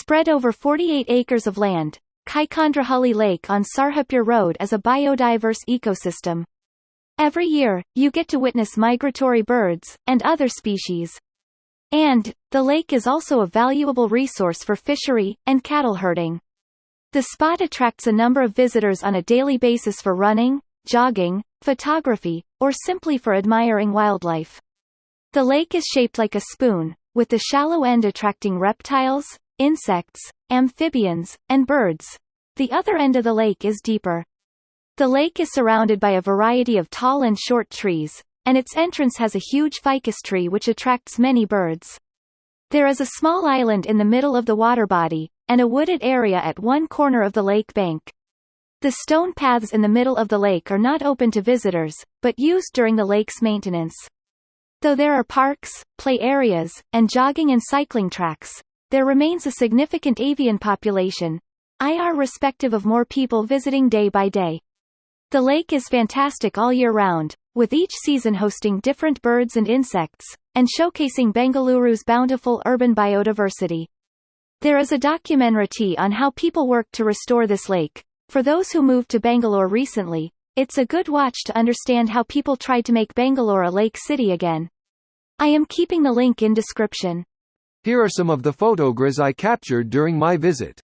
Spread over 48 acres of land, Kaikondrahalli Lake on Sarjapur Road is a biodiverse ecosystem. Every year, you get to witness migratory birds, and other species. And, the lake is also a valuable resource for fishery, and cattle herding. The spot attracts a number of visitors on a daily basis for running, jogging, photography, or simply for admiring wildlife. The lake is shaped like a spoon, with the shallow end attracting reptiles, insects, amphibians, and birds. The other end of the lake is deeper. The lake is surrounded by a variety of tall and short trees, and its entrance has a huge ficus tree which attracts many birds. There is a small island in the middle of the water body, and a wooded area at one corner of the lake bank. The stone paths in the middle of the lake are not open to visitors, but used during the lake's maintenance. Though there are parks, play areas, and jogging and cycling tracks, there remains a significant avian population, irrespective of more people visiting day by day. The lake is fantastic all year round, with each season hosting different birds and insects, and showcasing Bengaluru's bountiful urban biodiversity. There is a documentary on how people work to restore this lake. For those who moved to Bangalore recently, it's a good watch to understand how people tried to make Bangalore a lake city again. I am keeping the link in description. Here are some of the photographs I captured during my visit.